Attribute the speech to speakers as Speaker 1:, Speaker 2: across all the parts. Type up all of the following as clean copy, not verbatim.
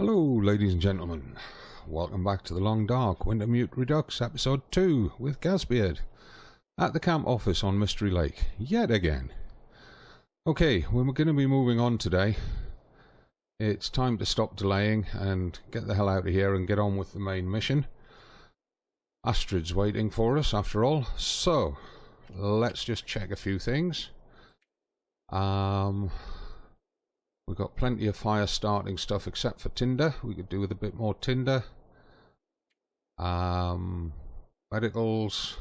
Speaker 1: Hello, ladies and gentlemen. Welcome back to the Long Dark Wintermute Redux episode 2 with Gazbeard at the camp office on Mystery Lake yet again. Okay, we're going to be moving on today. It's time to stop delaying and get the hell out of here and get on with the main mission. Astrid's waiting for us after all, so let's just check a few things. We've got plenty of fire starting stuff except for tinder. We could do with a bit more tinder. Medicals.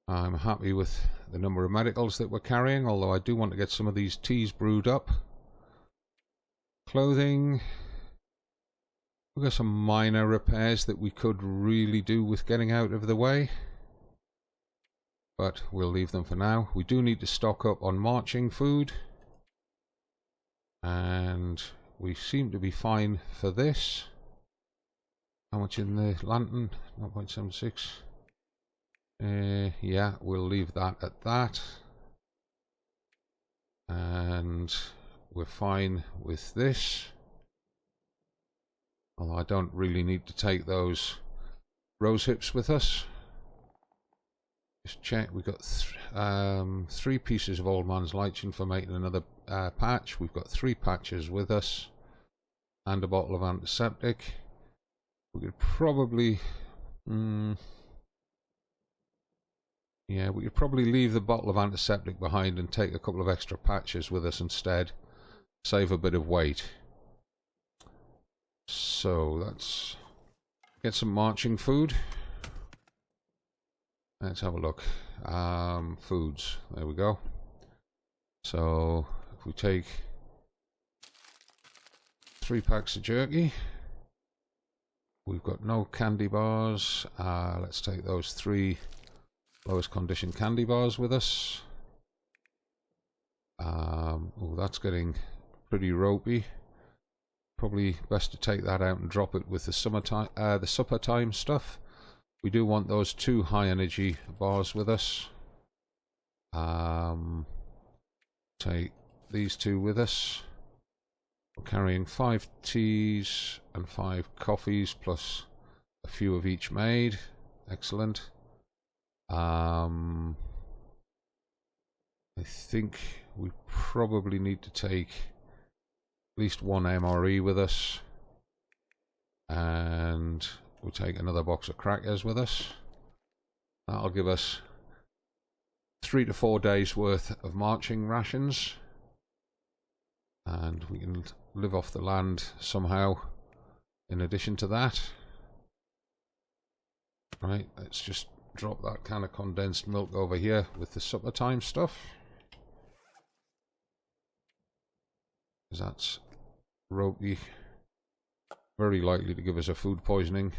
Speaker 1: I'm happy with the number of medicals that we're carrying, although I do want to get some of these teas brewed up. Clothing. We've got some minor repairs that we could really do with getting out of the way, but we'll leave them for now. We do need to stock up on marching food. And we seem to be fine for this. How much in the lantern? 0.76. Yeah, we'll leave that at that. And we're fine with this. Although I don't really need to take those rose hips with us. Just check, we've got 3 pieces of old man's lichen for making another patch. We've got 3 patches with us and a bottle of antiseptic. We could probably yeah, we could probably leave the bottle of antiseptic behind and take a couple of extra patches with us instead. Save a bit of weight. So let's get some marching food. Let's have a look. Foods. There we go. So if we take 3 packs of jerky, we've got no candy bars. Let's take those 3 lowest condition candy bars with us. Oh, that's getting pretty ropey. Probably best to take that out and drop it with the summertime, the supper time stuff. We do want those 2 high energy bars with us. Take these 2 with us. We're carrying 5 teas and 5 coffees plus a few of each made. Excellent. I think we probably need to take at least 1 MRE with us. And we'll take another box of crackers with us. That'll give us 3 to 4 days worth of marching rations, and we can live off the land somehow in addition to that. Right, let's just drop that can of condensed milk over here with the supper time stuff, because that's ropey, very likely to give us a food poisoning.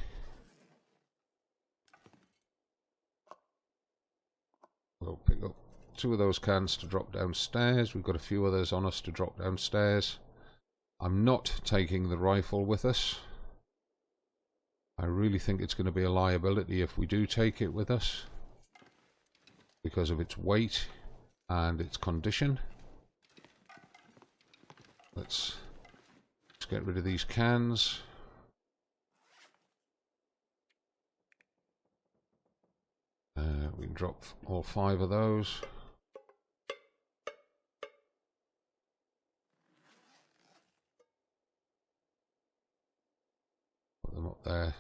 Speaker 1: We'll pick up 2 of those cans to drop downstairs. We've got a few others on us to drop downstairs. I'm not taking the rifle with us. I really think it's going to be a liability if we do take it with us, because of its weight and its condition. Let's get rid of these cans. We can drop all 5 of those. Put them up there,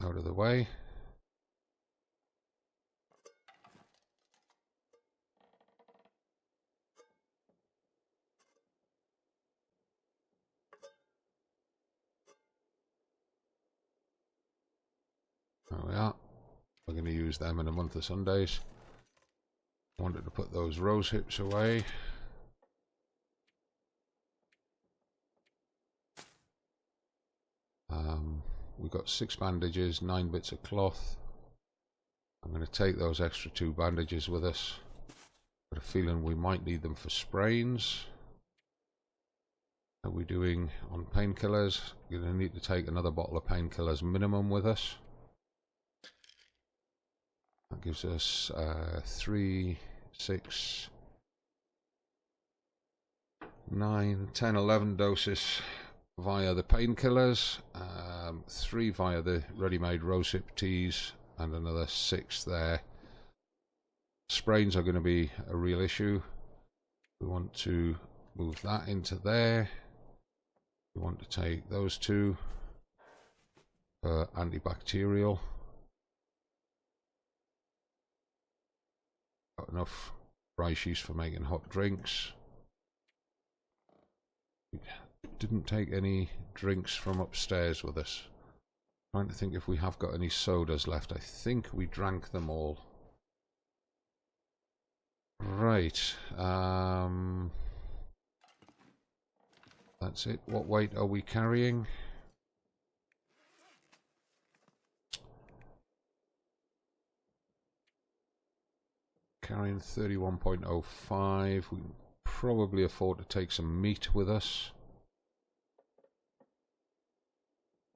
Speaker 1: out of the way. There we are. We're going to use them in a month of Sundays. Wanted to put those rose hips away. We've got 6 bandages, 9 bits of cloth. I'm going to take those extra 2 bandages with us. Got a feeling we might need them for sprains. How are we doing on painkillers? We're going to need to take another bottle of painkillers minimum with us. That gives us 3, 6, 9, 10, 11 doses via the painkillers, 3 via the ready-made rosehip teas, and another 6 there. Sprains are going to be a real issue. We want to move that into there. We want to take those 2 for antibacterial. Got enough rice yeast for making hot drinks. We didn't take any drinks from upstairs with us. Trying to think if we have got any sodas left. I think we drank them all. Right. That's it. What weight are we carrying? Carrying 31.05. We can probably afford to take some meat with us.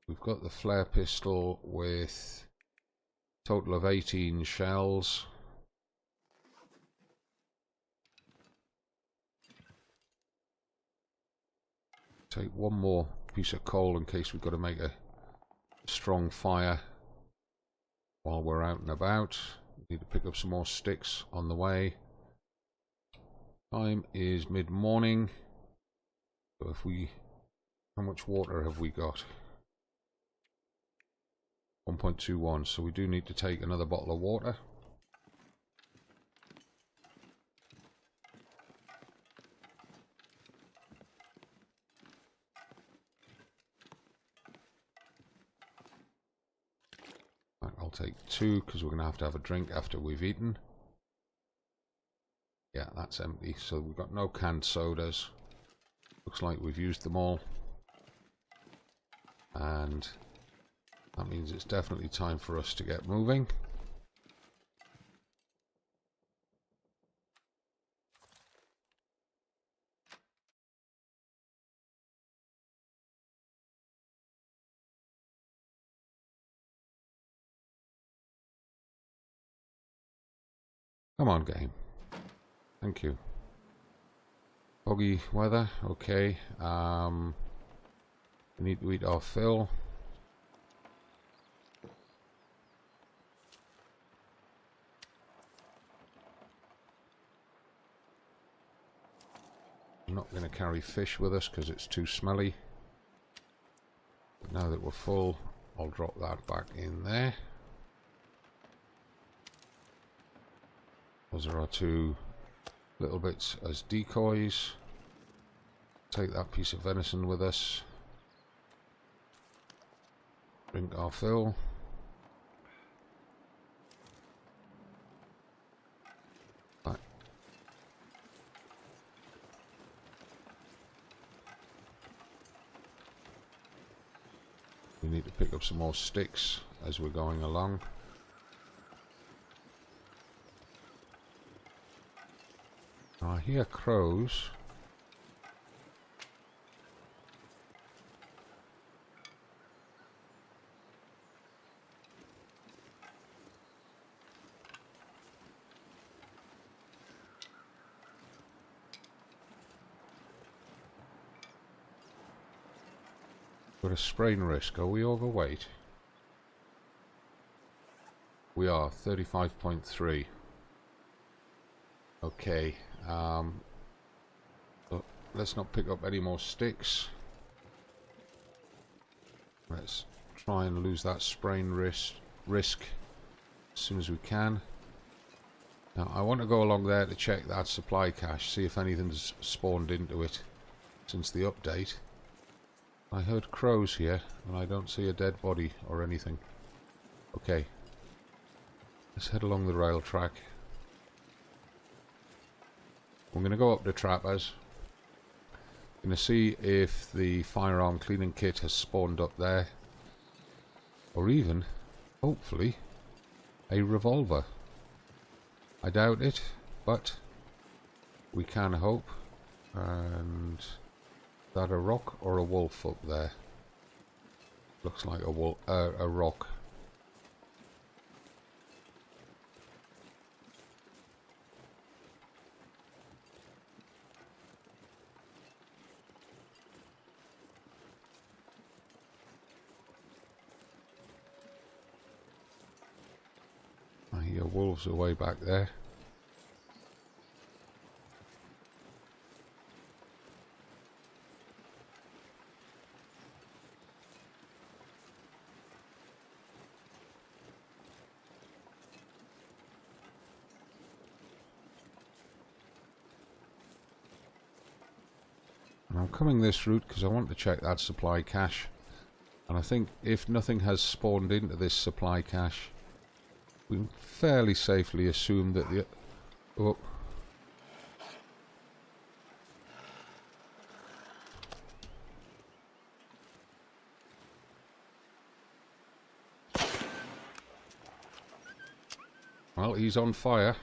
Speaker 1: We've got the flare pistol with a total of 18 shells. Take one more piece of coal in case we've got to make a strong fire while we're out and about. We need to pick up some more sticks on the way. Time is mid-morning. So if we... how much water have we got? 1.21, so we do need to take another bottle of water. I'll take 2 because we're going to have a drink after we've eaten. Yeah, that's empty, so we've got no canned sodas. Looks like we've used them all. And that means it's definitely time for us to get moving. Come on, game. Thank you. Foggy weather, okay. We need to eat our fill. I'm not going to carry fish with us because it's too smelly. But now that we're full, I'll drop that back in there. Those are our 2 little bits as decoys. Take that piece of venison with us. Drink our fill. Back. We need to pick up some more sticks as we're going along. I hear crows. Got a sprain risk. Are we overweight? We are, 35.3. Okay. So let's not pick up any more sticks. Let's try and lose that sprain risk as soon as we can. Now I want to go along there to check that supply cache, see if anything's spawned into it since the update. I heard crows here and I don't see a dead body or anything. Okay, let's head along the rail track. We're going to go up to Trappers. Going to see if the firearm cleaning kit has spawned up there, or even, hopefully, a revolver. I doubt it, but we can hope. And is that a rock or a wolf up there? Looks like a rock. wolves are way back there. And I'm coming this route because I want to check that supply cache. And I think if nothing has spawned into this supply cache, we can fairly safely assume that the... Oh. Well, he's on fire.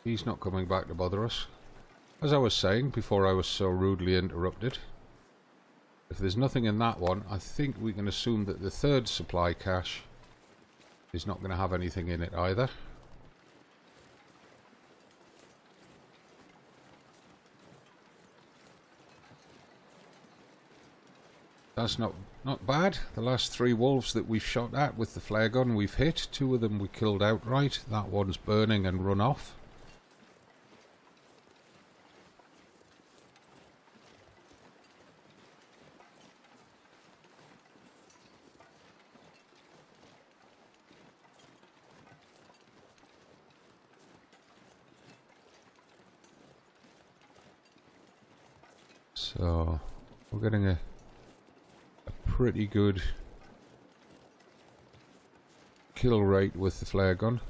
Speaker 1: He's not coming back to bother us. As I was saying before I was so rudely interrupted, if there's nothing in that one, I think we can assume that the third supply cache is not going to have anything in it either. That's not bad. The last 3 wolves that we've shot at with the flare gun we've hit. 2 of them we killed outright. That one's burning and run off. So we're getting a pretty good kill rate with the flare gun,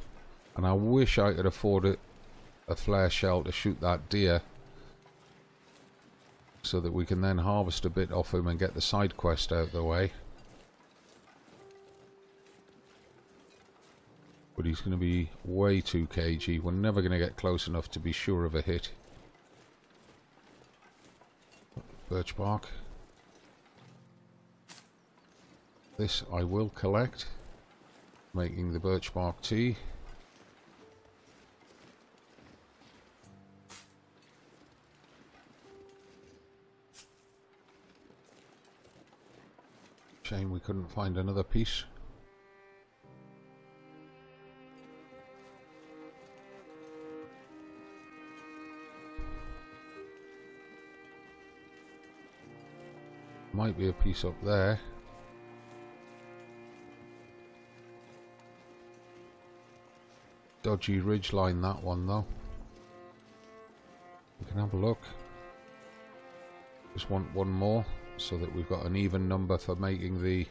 Speaker 1: and I wish I could afford a flare shell to shoot that deer so that we can then harvest a bit off him and get the side quest out of the way. But he's going to be way too cagey. We're never going to get close enough to be sure of a hit. Birch bark. This I will collect, making the birch bark tea. Shame we couldn't find another piece. Might be a piece up there. Dodgy ridgeline, that one though. We can have a look. Just want one more so that we've got an even number for making the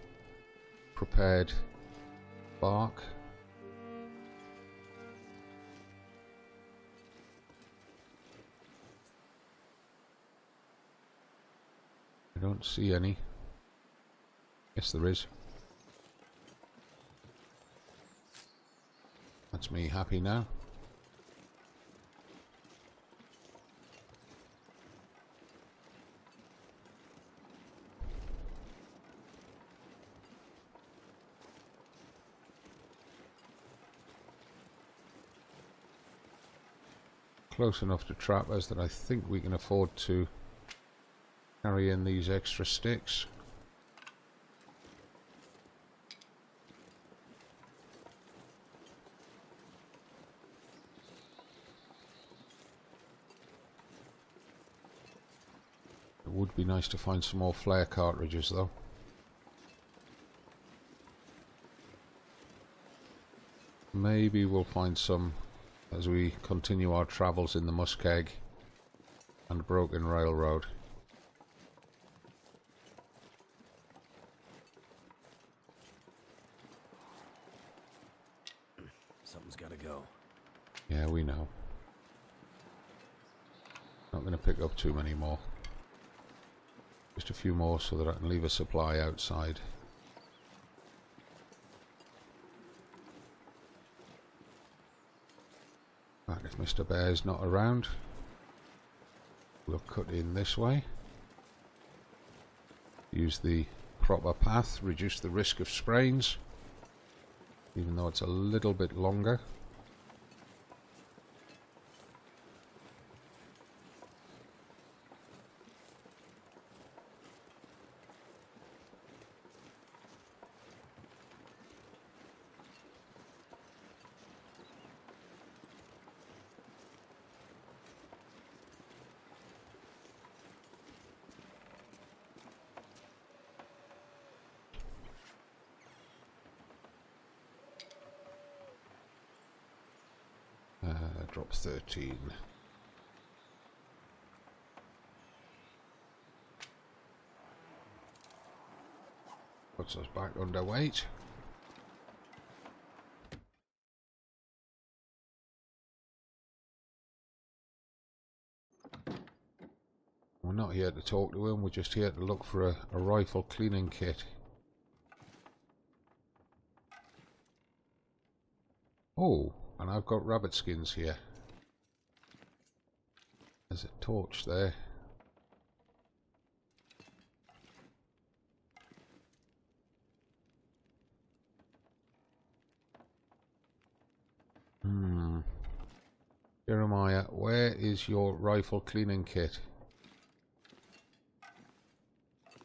Speaker 1: prepared bark. I don't see any. Yes, there is. That's me happy now. Close enough to trappers that I think we can afford to carry in these extra sticks. It would be nice to find some more flare cartridges though. Maybe we'll find some as we continue our travels in the Muskeg and Broken Railroad.
Speaker 2: Something's gotta go.
Speaker 1: Yeah, we know. Not going to pick up too many more. Just a few more so that I can leave a supply outside. Right, if Mr. Bear's not around, we'll cut in this way. Use the proper path, reduce the risk of sprains, even though it's a little bit longer. drop 13. Puts us back underweight. We're not here to talk to him, we're just here to look for a rifle cleaning kit. Oh, and I've got rabbit skins here. There's a torch there. Jeremiah, where is your rifle cleaning kit?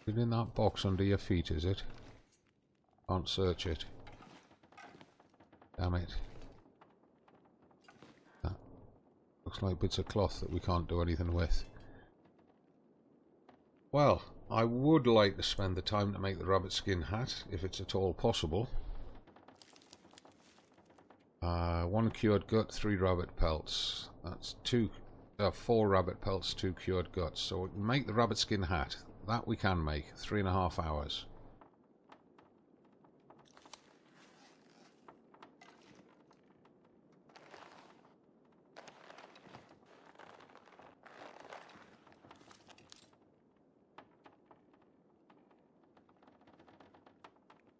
Speaker 1: Is it in that box under your feet, is it? Can't search it. Damn it. That looks like bits of cloth that we can't do anything with. Well, I would like to spend the time to make the rabbit skin hat, if it's at all possible. 1 cured gut, 3 rabbit pelts. That's 4 rabbit pelts, 2 cured guts. So we can make the rabbit skin hat. That we can make. 3.5 hours.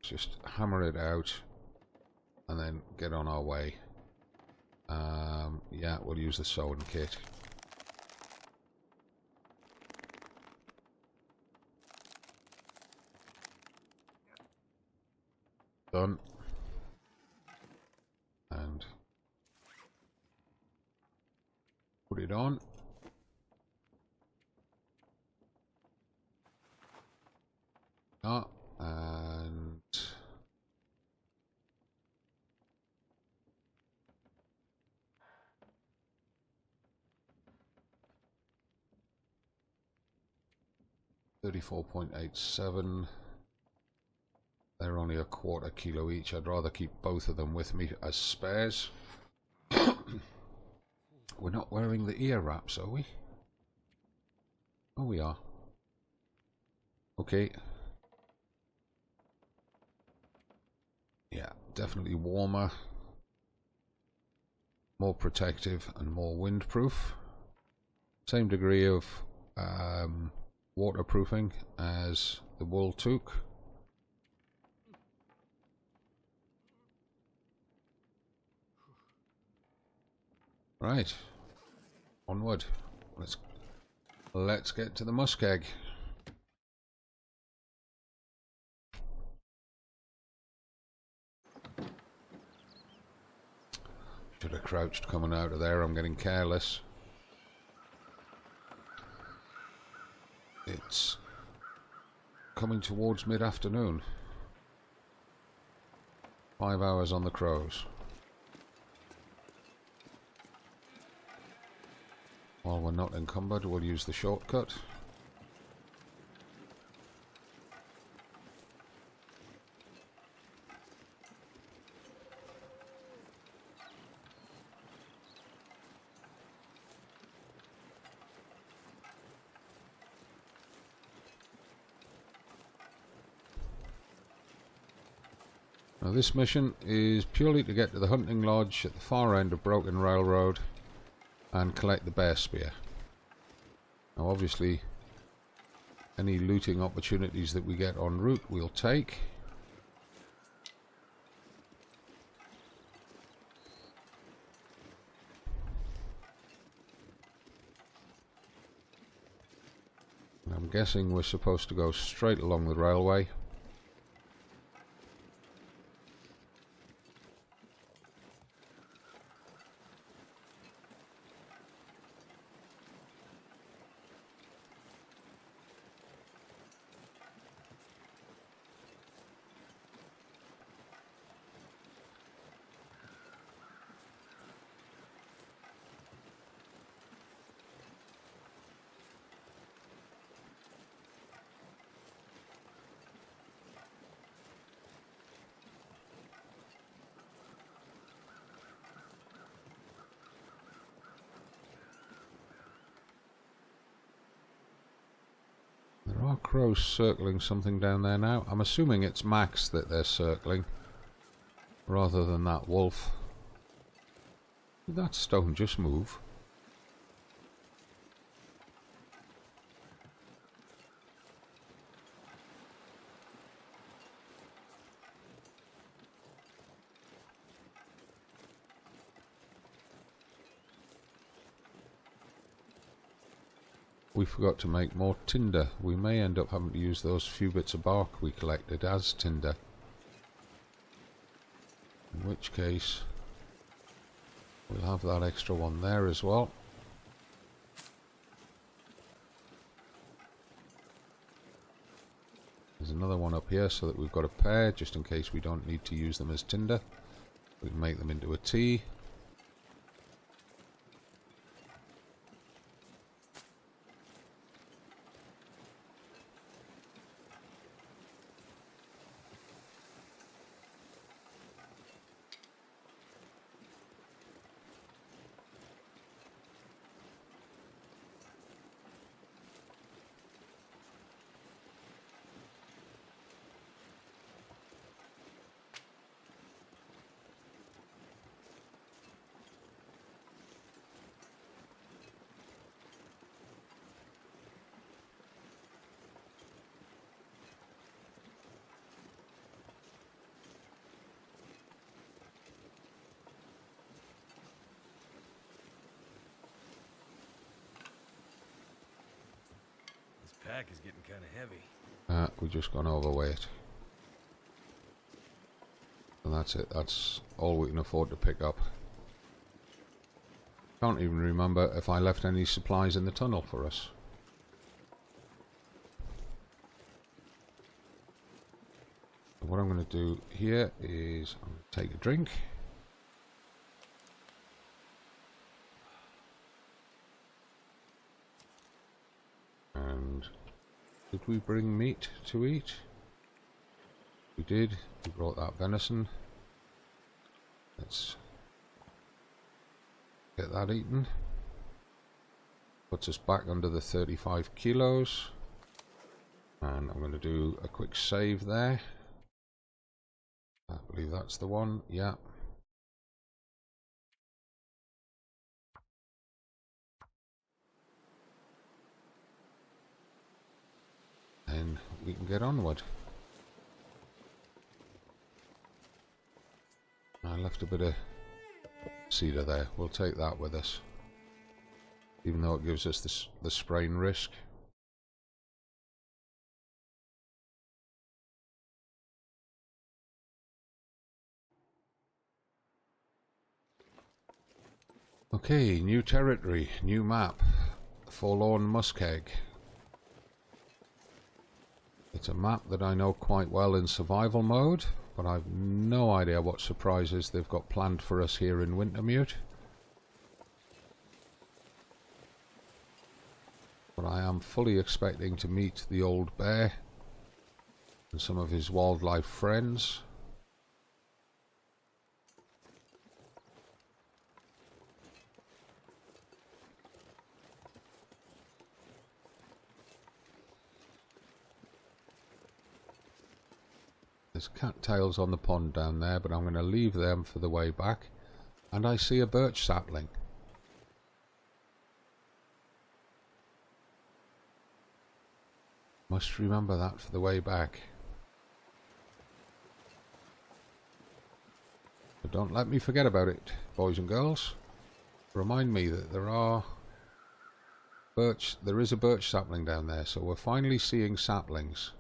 Speaker 1: Just hammer it out and then get on our way. Yeah, we'll use the sewing kit. Done. And put it on. And $34.87. They're only a quarter kilo each. I'd rather keep both of them with me as spares. We're not wearing the ear wraps, are we? Oh, we are. Okay. Yeah, definitely warmer, more protective and more windproof. Same degree of waterproofing as the wool toque. Right, onward. Let's get to the muskeg. Should have crouched coming out of there. I'm getting careless. It's coming towards mid-afternoon. 5 hours on the crows. While we're not encumbered, we'll use the shortcut. Now this mission is purely to get to the hunting lodge at the far end of Broken Railroad and collect the bear spear. Now obviously any looting opportunities that we get en route we'll take. And I'm guessing we're supposed to go straight along the railway. Our crow's circling something down there now. I'm assuming it's Max that they're circling, rather than that wolf. Did that stone just move? We forgot to make more tinder. We may end up having to use those few bits of bark we collected as tinder. In which case, we'll have that extra one there as well. There's another one up here so that we've got a pair, just in case we don't need to use them as tinder. We can make them into a tea.
Speaker 2: Pack is getting kind of heavy.
Speaker 1: We've just gone overweight. And that's it. That's all we can afford to pick up. Can't even remember if I left any supplies in the tunnel for us. So what I'm going to do here is I'm going to take a drink. Did we bring meat to eat? We did. We brought that venison. Let's get that eaten. Puts us back under the 35 kilos. And I'm going to do a quick save there. I believe that's the one. Yeah. And we can get onward. I left a bit of cedar there. We'll take that with us, even though it gives us the sprain risk. Okay, new territory, new map. Forlorn Muskeg. It's a map that I know quite well in survival mode, but I've no idea what surprises they've got planned for us here in Wintermute. But I am fully expecting to meet the old bear and some of his wildlife friends. There's cattails on the pond down there, but I'm going to leave them for the way back. And I see a birch sapling. Must remember that for the way back. But don't let me forget about it, boys and girls. Remind me that there is a birch sapling down there, so we're finally seeing saplings.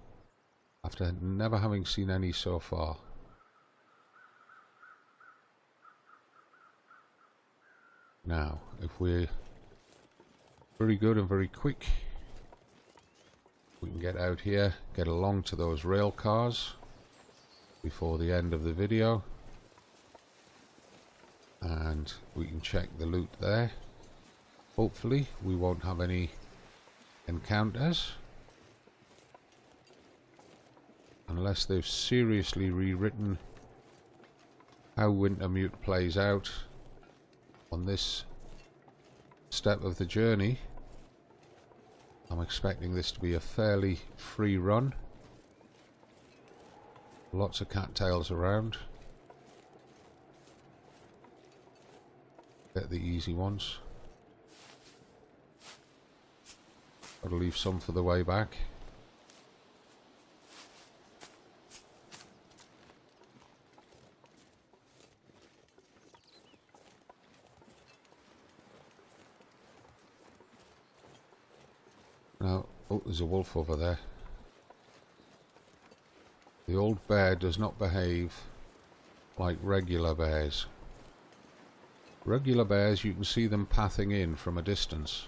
Speaker 1: After never having seen any so far. Now, if we're very good and very quick, we can get out here, get along to those rail cars before the end of the video, and we can check the loot there. Hopefully we won't have any encounters. Unless they've seriously rewritten how Wintermute plays out on this step of the journey. I I'm expecting this to be a fairly free run. Lots of cattails around. Get the easy ones. Gotta leave some for the way back. Now, oh, there's a wolf over there. The old bear does not behave like regular bears. Regular bears, you can see them pathing in from a distance.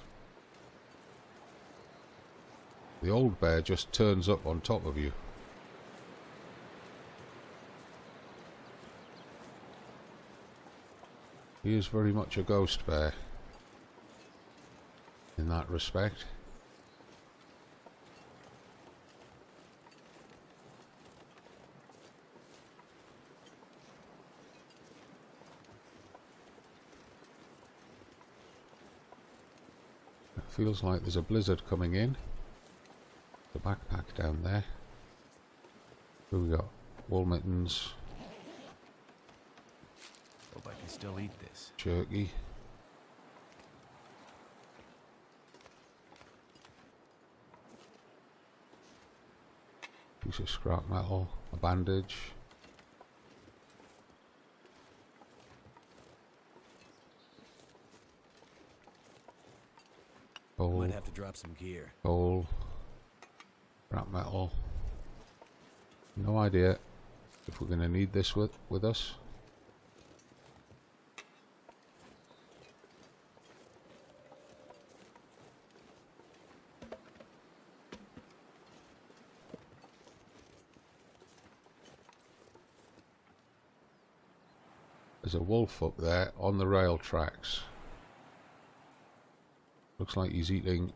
Speaker 1: The old bear just turns up on top of you. He is very much a ghost bear in that respect. Feels like there's a blizzard coming in. The backpack down there. Who we got? Wool mittens.
Speaker 2: Hope I can still eat this.
Speaker 1: Jerky. Piece of scrap metal. A bandage. Coal.
Speaker 2: Might have to drop some gear.
Speaker 1: Coal. Scrap metal. No idea if we're going to need this with us. There's a wolf up there on the rail tracks. Looks like he's eating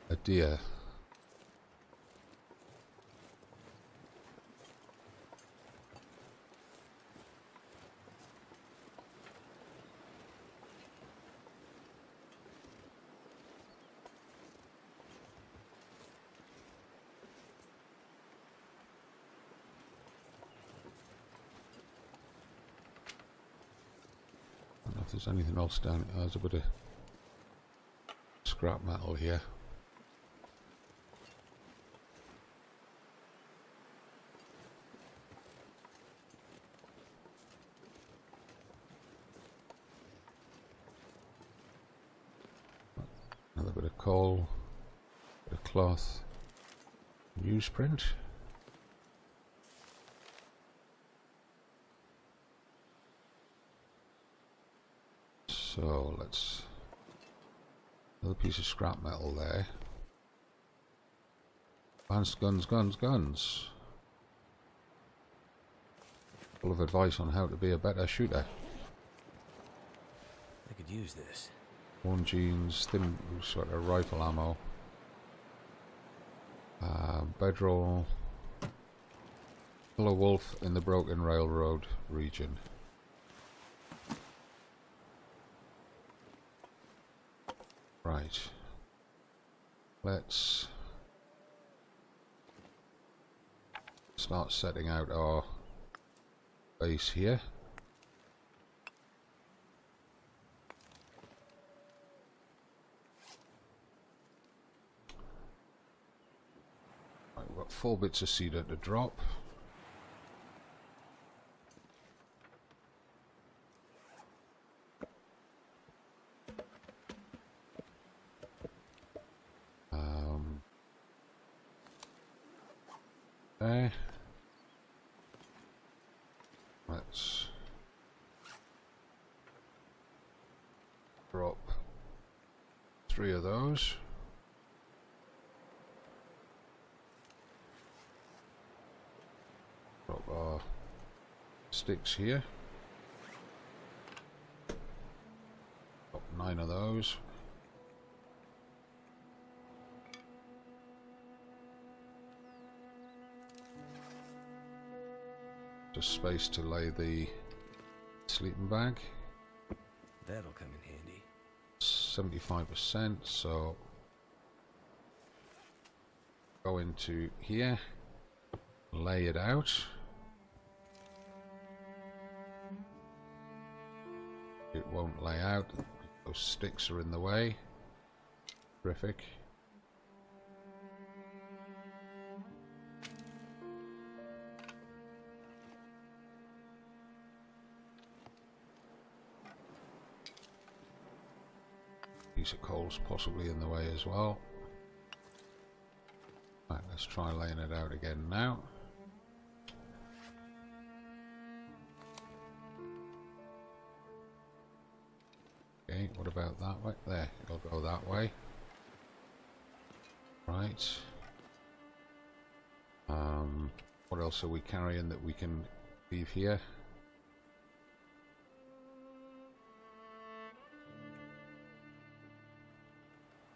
Speaker 1: a deer. I don't know if there's anything else down here. There's a bit of scrap metal here. Another bit of coal, bit of cloth, newsprint. So let's, another piece of scrap metal there. Advanced guns, guns, guns. Full of advice on how to be a better shooter.
Speaker 2: I could use this.
Speaker 1: Worn jeans, thin sort of rifle ammo. Bedroll. Kill a wolf in the broken railroad region. Right. Let's start setting out our base here. Right, we've got 4 bits of cedar to drop. Okay. Let's drop 3 of those. Drop our sticks here. Drop 9 of those. Just space to lay the sleeping bag.
Speaker 2: That'll come in handy.
Speaker 1: 75%, so go into here, lay it out. It won't lay out, those sticks are in the way. Terrific. Piece of coal's possibly in the way as well. Right, let's try laying it out again now. Okay, what about that way? There, it'll go that way. Right. What else are we carrying that we can leave here?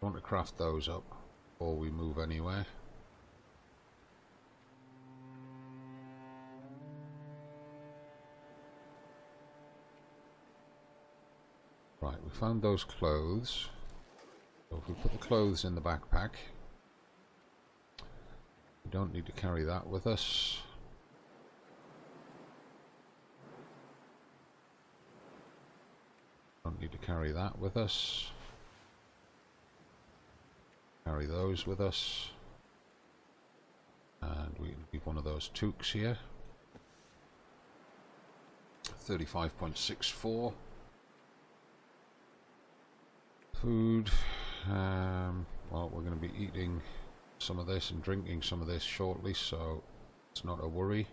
Speaker 1: I want to craft those up before we move anywhere. Right, we found those clothes. So if we put the clothes in the backpack, we don't need to carry that with us. Don't need to carry that with us. Carry those with us. And we can leave one of those toques here. 35.64. Food. Well, we're going to be eating some of this and drinking some of this shortly, so it's not a worry.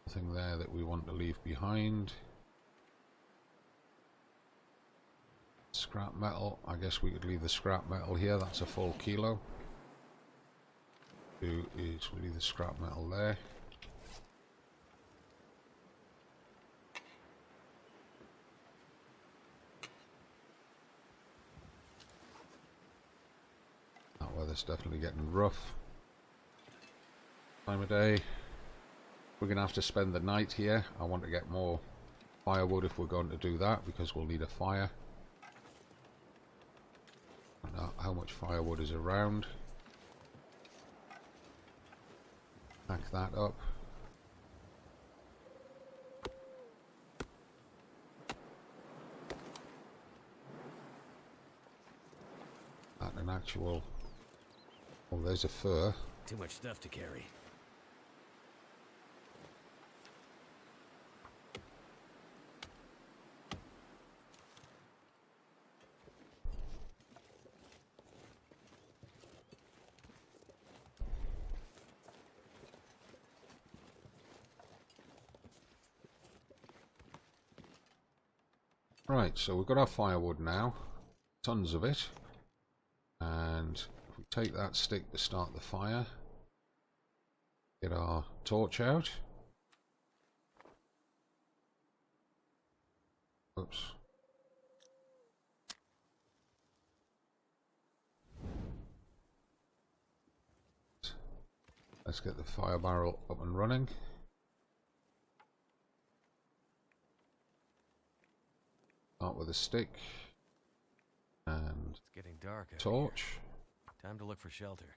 Speaker 1: Nothing there that we want to leave behind. Scrap metal. I guess we could leave the scrap metal here. That's a full kilo. Do is we leave the scrap metal there. That weather's definitely getting rough. Time of day. We're going to have to spend the night here. I want to get more firewood if we're going to do that, because we'll need a fire. I don't know how much firewood is around. Pack that up. That an actual... Oh, there's a fur.
Speaker 2: Too much stuff to carry.
Speaker 1: Right, so we've got our firewood now, tons of it, and if we take that stick to start the fire, get our torch out. Oops. Let's get the fire barrel up and running. Start with a stick and
Speaker 2: It's getting dark out
Speaker 1: torch.
Speaker 2: here. Time to look for shelter.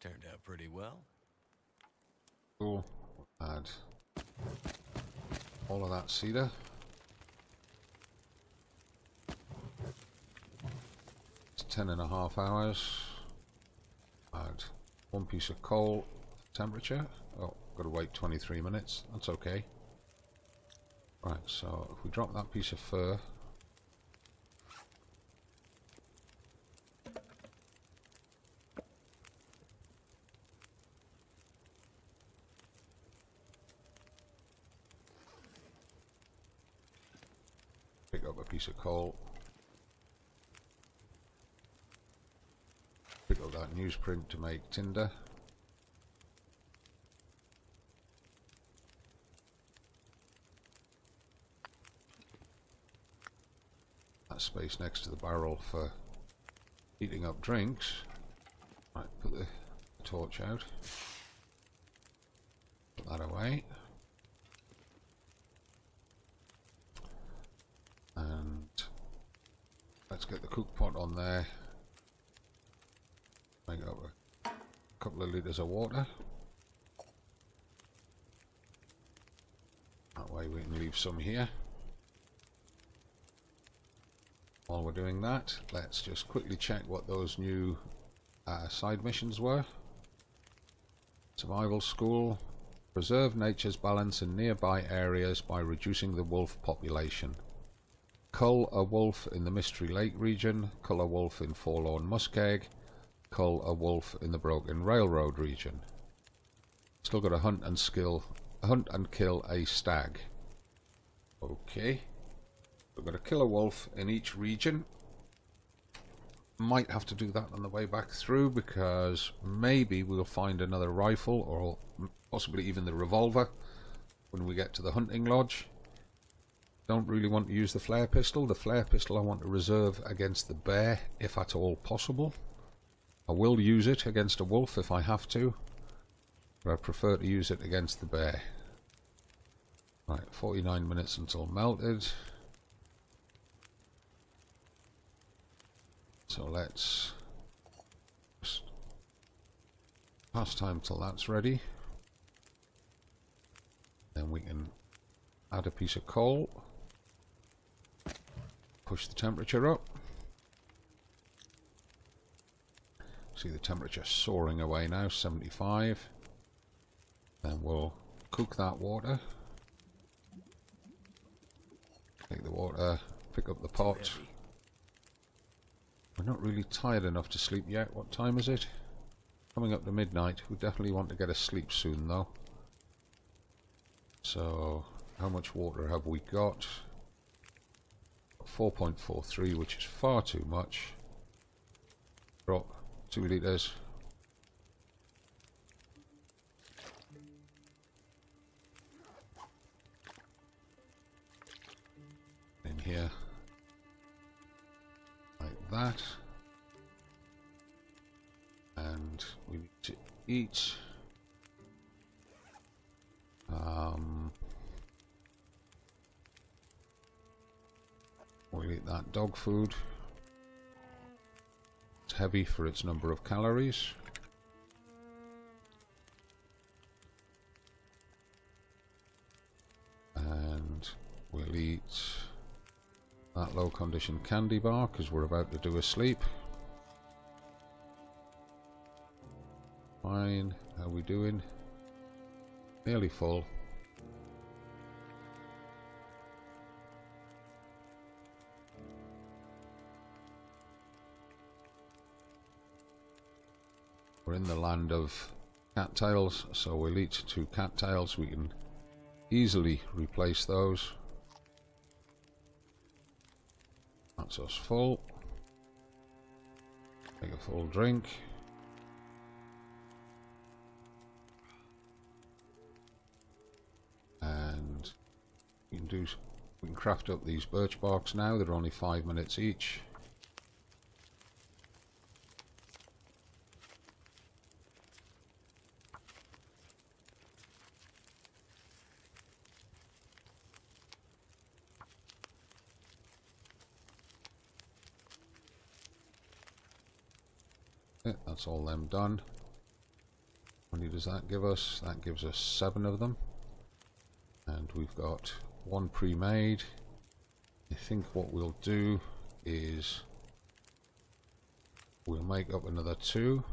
Speaker 2: Turned out pretty well.
Speaker 1: Cool. Add all of that cedar. It's 10.5 hours. Add one piece of coal. Temperature. Oh, got to wait 23 minutes. That's okay. Right, so if we drop that piece of fur. Pick up a piece of coal. Pick up that newsprint to make tinder. that space next to the barrel for heating up drinks. Right, put the torch out. Put that away. And let's get the cook pot on there. Make up a couple of litres of water. That way we can leave some here. While we're doing that, let's just quickly check what those new side missions were. Survival School. Preserve nature's balance in nearby areas by reducing the wolf population. Cull a wolf in the Mystery Lake region. Cull a wolf in Forlorn Muskeg. Cull a wolf in the Broken Railroad region. Still got to hunt and kill a stag. Okay. We've got to kill a wolf in each region. Might have to do that on the way back through because maybe we'll find another rifle or possibly even the revolver when we get to the hunting lodge. Don't really want to use the flare pistol. The flare pistol I want to reserve against the bear if at all possible. I will use it against a wolf if I have to, but I prefer to use it against the bear. Right, 49 minutes until melted. So let's just pass time till that's ready. Then we can add a piece of coal. Push the temperature up. See the temperature soaring away now, 75. Then we'll cook that water. Take the water, pick up the pot. We're not really tired enough to sleep yet. What time is it? Coming up to midnight. We definitely want to get a sleep soon though. So, how much water have we got? 4.43, which is far too much. Drop 2 litres. In here. Like that. And we need to eat. We'll eat that dog food. It's heavy for its number of calories. And we'll eat that low condition candy bar because we're about to do a sleep. Fine. How are we doing? Nearly full. We're in the land of cattails, so we'll eat 2 cattails. We can easily replace those. That's us full. Take a full drink. And we can craft up these birch barks now. They're only 5 minutes each. That's all them done. How many does that give us? That gives us 7 of them. And we've got 1 pre-made. I think what we'll do is we'll make up another 2.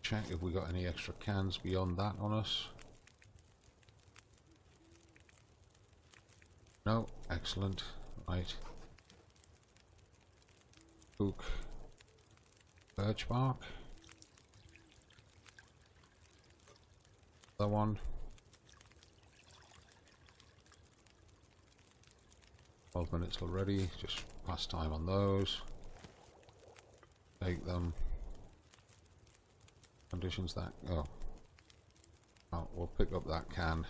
Speaker 1: Check if we got any extra cans beyond that on us. No, excellent. Right. Cook birch bark. That one. 12 minutes already. Just pass time on those. Take them. Conditions that. Oh. Oh, we'll pick up that can.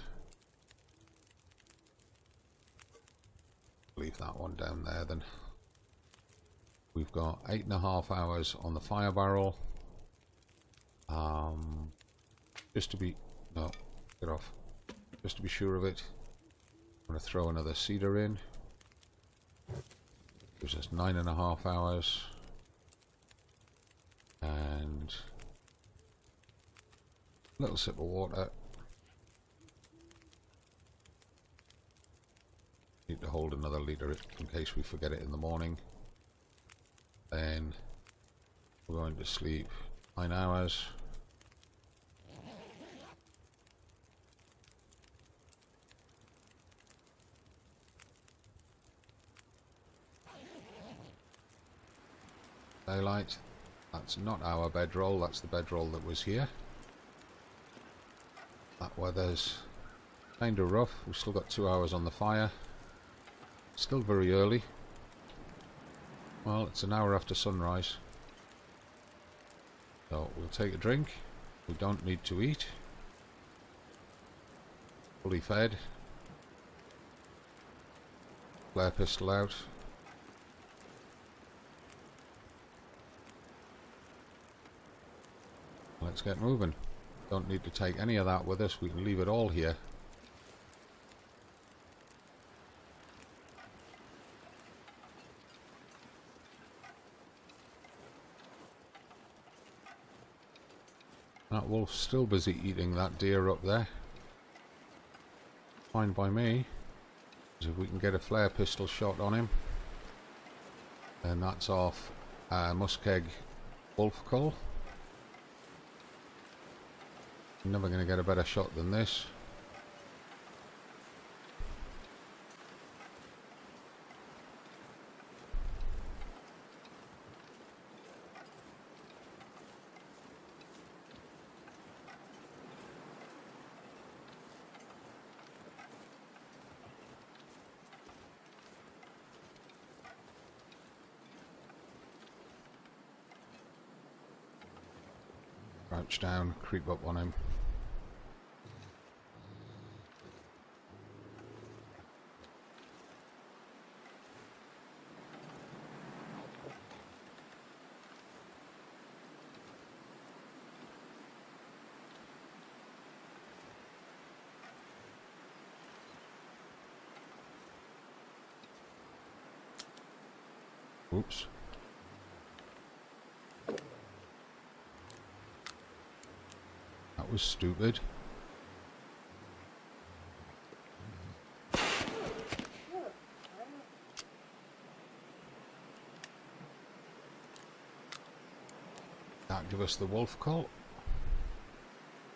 Speaker 1: Leave that one down there then. We've got 8.5 hours on the fire barrel. Just to be... no, get off. Just to be sure of it, I'm going to throw another cedar in. Gives us 9.5 hours. And a little sip of water. Need to hold another litre in case we forget it in the morning. Then we're going to sleep 9 hours. Daylight. That's not our bedroll, that's the bedroll that was here. That weather's kind of rough. We've still got 2 hours on the fire. Still very early. Well, it's an hour after sunrise. So we'll take a drink. We don't need to eat. Fully fed. Flare pistol out. Let's get moving. Don't need to take any of that with us. We can leave it all here. That wolf's still busy eating that deer up there. Fine by me. Because if we can get a flare pistol shot on him, then that's off Muskeg wolf cull. Never going to get a better shot than this. Crouch down, creep up on him. Oops. That was stupid. That give us the wolf call.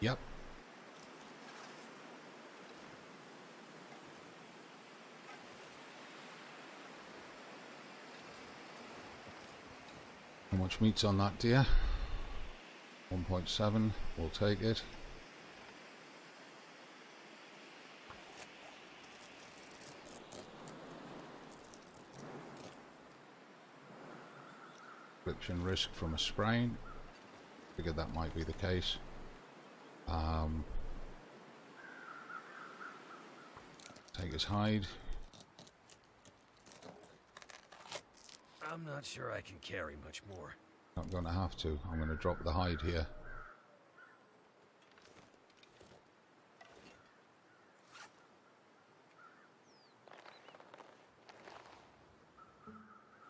Speaker 1: Yep. How much meat's on that deer? 1.7, we'll take it. Friction risk from a sprain. Figured that might be the case. Take his hide.
Speaker 2: I'm not sure I can carry much more.
Speaker 1: Not going to have to. I'm going to drop the hide here.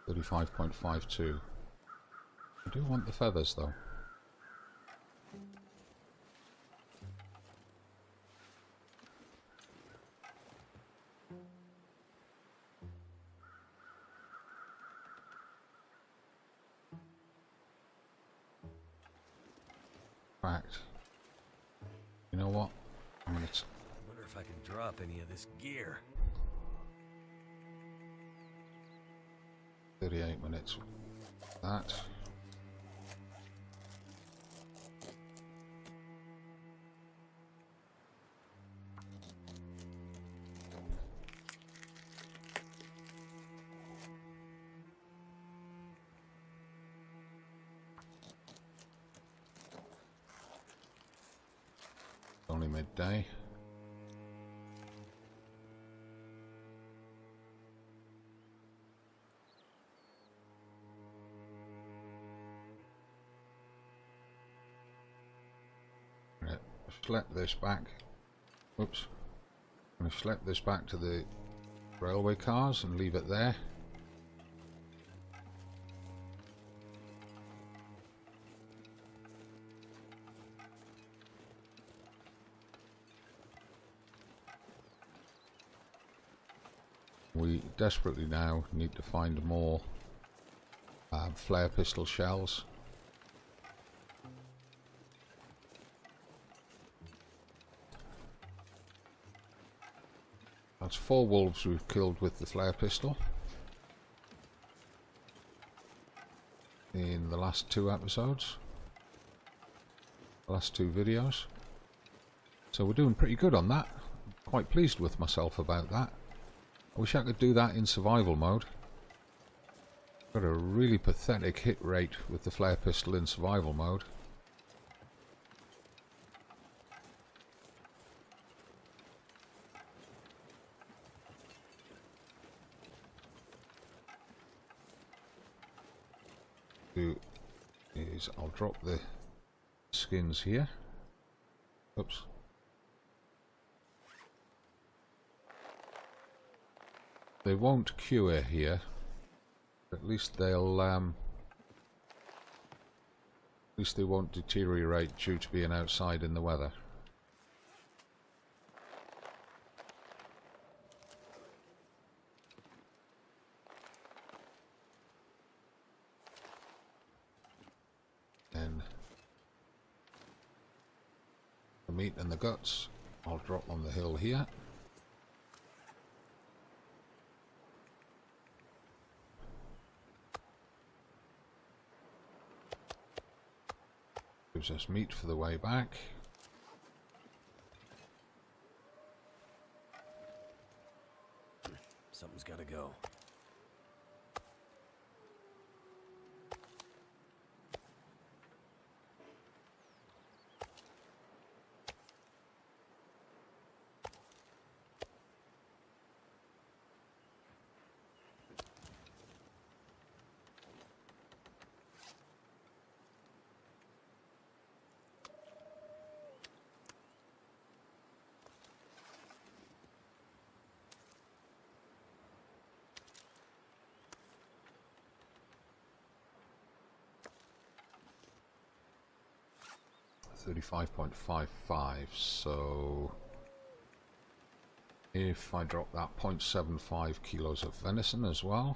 Speaker 1: $35.52. I do want the feathers though. Fact. You know what? I'm gonna
Speaker 2: Wonder if I can drop any of this gear.
Speaker 1: 38 minutes. That. Only midday. Schlep this back. Oops. I'm going to schlep this back to the railway cars and leave it there. We desperately now need to find more flare pistol shells. That's 4 wolves we've killed with the flare pistol in the last 2 episodes, the last 2 videos. So we're doing pretty good on that. Quite pleased with myself about that. I wish I could do that in survival mode. Got a really pathetic hit rate with the flare pistol in survival mode. Is I'll drop the skins here. Oops. They won't cure here. At least they'll at least they won't deteriorate due to being outside in the weather. And the meat and the guts I'll drop on the hill here. Gives us meat for the way back.
Speaker 2: Something's gotta go.
Speaker 1: $35.55, so if I drop that 0.75 kilos of venison as well,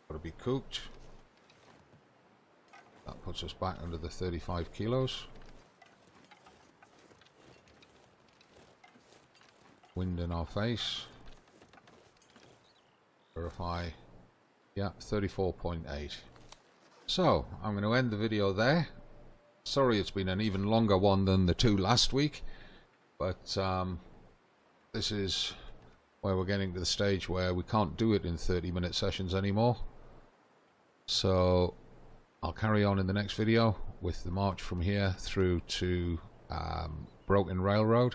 Speaker 1: gotta be cooked. That puts us back under the 35 kilos. Wind in our face. Verify. Yeah, 34.8. So, I'm going to end the video there. Sorry it's been an even longer one than the 2 last week, but this is where we're getting to the stage where we can't do it in 30-minute sessions anymore. So, I'll carry on in the next video with the march from here through to Broken Railroad.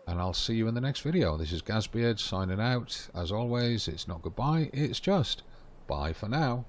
Speaker 1: And I'll see you in the next video. This is Gazbeard signing out. As always, it's not goodbye, it's just bye for now.